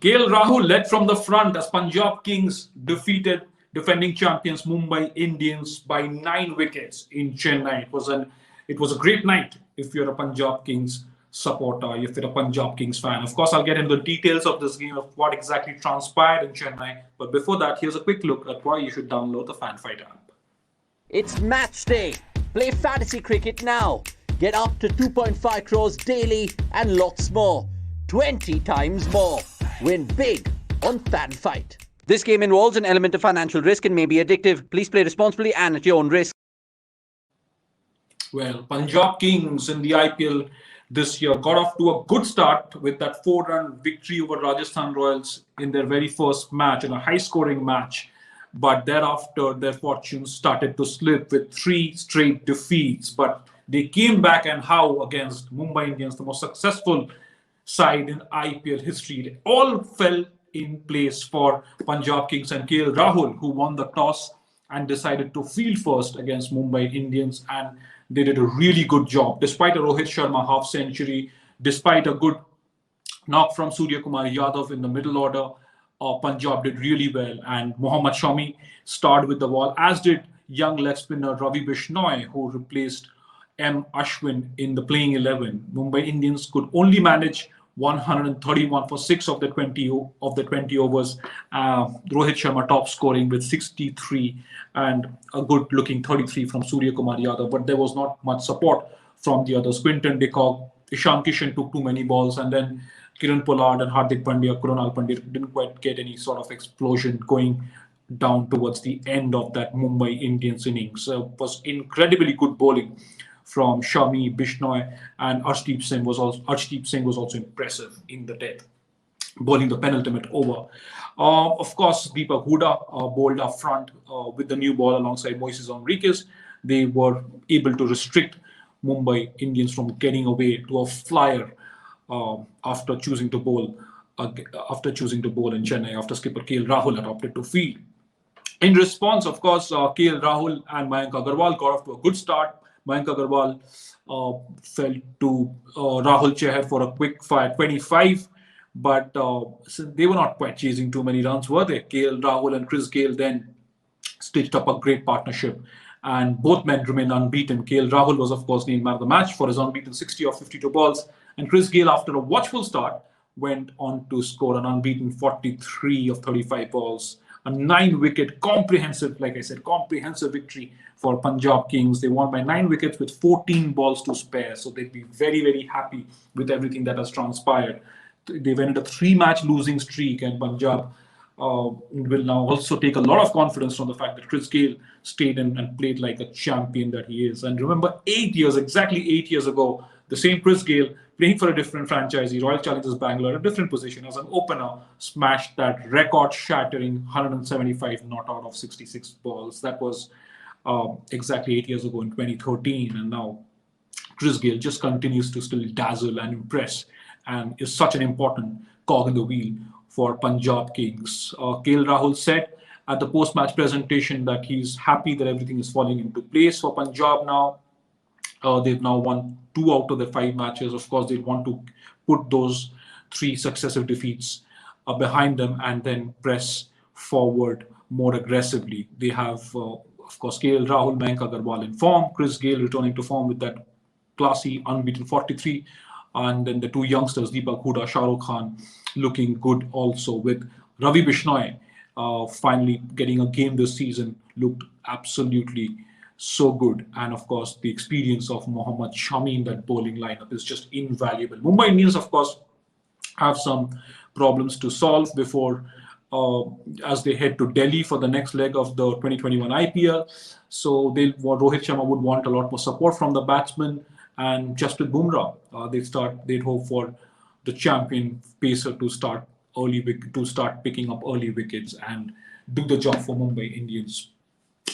KL Rahul led from the front as Punjab Kings defeated defending champions Mumbai Indians by 9 wickets in Chennai. It was a great night if you're a Punjab Kings supporter, if you're a Punjab Kings fan. Of course, I'll get into the details of this game, of what exactly transpired in Chennai. But before that, here's a quick look at why you should download the FanFight app. It's match day. Play fantasy cricket now. Get up to 2.5 crores daily and lots more. 20 times more. Win big on FanFight. This game involves an element of financial risk and may be addictive. Please play responsibly and at your own risk. Well, Punjab Kings in the IPL this year got off to a good start with that 4-run victory over Rajasthan Royals in their very first match, in a high-scoring match. But thereafter, their fortunes started to slip with 3 straight defeats. But they came back, and how, against Mumbai Indians, the most successful side in IPL history. It all fell in place for Punjab Kings and KL Rahul, who won the toss and decided to field first against Mumbai Indians. And they did a really good job. Despite a Rohit Sharma half century, despite a good knock from Surya Kumar Yadav in the middle order, Punjab did really well. And Mohammad Shami starred with the ball, as did young leg spinner Ravi Bishnoi, who replaced M. Ashwin in the playing 11. Mumbai Indians could only manage 131 for 6 of the 20 overs. Rohit Sharma top scoring with 63 and a good looking 33 from Surya Kumar Yadav. But there was not much support from the others. Quinton de Kock, Ishan Kishan took too many balls, and then Kiran Pollard and Hardik Pandya, Krunal Pandya didn't quite get any sort of explosion going down towards the end of that Mumbai Indians innings. It was incredibly good bowling from Shami, Bishnoi, and Arshdeep Singh was also impressive in the death, bowling the penultimate over. Of course, Deepak Hooda bowled up front with the new ball alongside Moises Henriques. They were able to restrict Mumbai Indians from getting away to a flyer after choosing to bowl in Chennai, after skipper KL Rahul had opted to field. In response, of course, KL Rahul and Mayank Agarwal got off to a good start. Mayank Agarwal fell to Rahul Chahar for a quick fire 25, but they were not quite chasing too many runs, were they? KL Rahul and Chris Gayle then stitched up a great partnership, and both men remained unbeaten. KL Rahul was, of course, named man of the match for his unbeaten 60 of 52 balls, and Chris Gayle, after a watchful start, went on to score an unbeaten 43 of 35 balls. A 9-wicket comprehensive victory for Punjab Kings. They won by 9 wickets with 14 balls to spare. So they'd be very, very happy with everything that has transpired. They went into a 3-match losing streak, and Punjab will now also take a lot of confidence from the fact that Chris Gayle stayed and played like a champion that he is. And remember, exactly 8 years ago, the same Chris Gayle, playing for a different franchisee, Royal Challengers Bangalore, a different position as an opener, smashed that record-shattering 175 not out of 66 balls. That was exactly 8 years ago in 2013. And now Chris Gayle just continues to still dazzle and impress, and is such an important cog in the wheel for Punjab Kings. KL Rahul said at the post-match presentation that he's happy that everything is falling into place for Punjab now. They've now won 2 out of the 5 matches. Of course, they want to put those 3 successive defeats behind them and then press forward more aggressively. They have, of course, KL Rahul, Mayank Agarwal in form, Chris Gayle returning to form with that classy unbeaten 43, and then the 2 youngsters, Deepak Hooda, Shah Rukh Khan, looking good also, with Ravi Bishnoi finally getting a game this season, looked absolutely so good. And of course, the experience of Mohammad Shami in that bowling lineup is just invaluable. Mumbai Indians, of course, have some problems to solve before as they head to Delhi for the next leg of the 2021 IPL. So Rohit Sharma would want a lot more support from the batsmen, and Jasprit Bumrah. They'd hope for the champion pacer to start picking up early wickets and do the job for Mumbai Indians.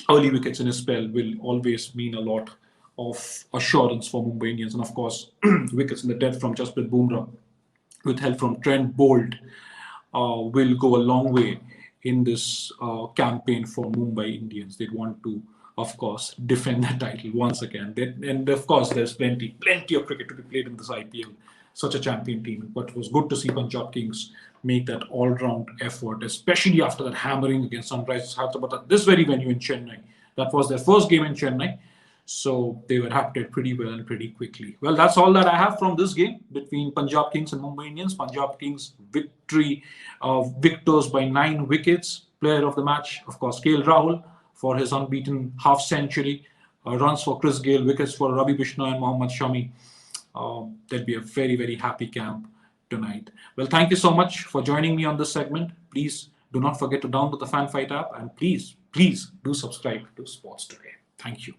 Early wickets in a spell will always mean a lot of assurance for Mumbai Indians. And of course, wickets in the death from Jasprit Bumrah with help from Trent Bolt will go a long way in this campaign for Mumbai Indians. They'd want to, of course, defend that title once again. And of course, there's plenty of cricket to be played in this IPL. such a champion team. But it was good to see Punjab Kings make that all-round effort, especially after that hammering against Sunrisers Hyderabad at this very venue in Chennai. That was their first game in Chennai. So they were adapted pretty well and pretty quickly. Well, that's all that I have from this game between Punjab Kings and Mumbai Indians. Punjab Kings victors by 9 wickets. Player of the match, of course, Rahul for his unbeaten half century. Runs for Chris Gayle, wickets for Ravi Bishnoi and Mohammad Shami. There'll be a very, very happy camp tonight. Well, thank you so much for joining me on this segment. Please do not forget to download the Fan Fight app, and please do subscribe to Sports Today. Thank you.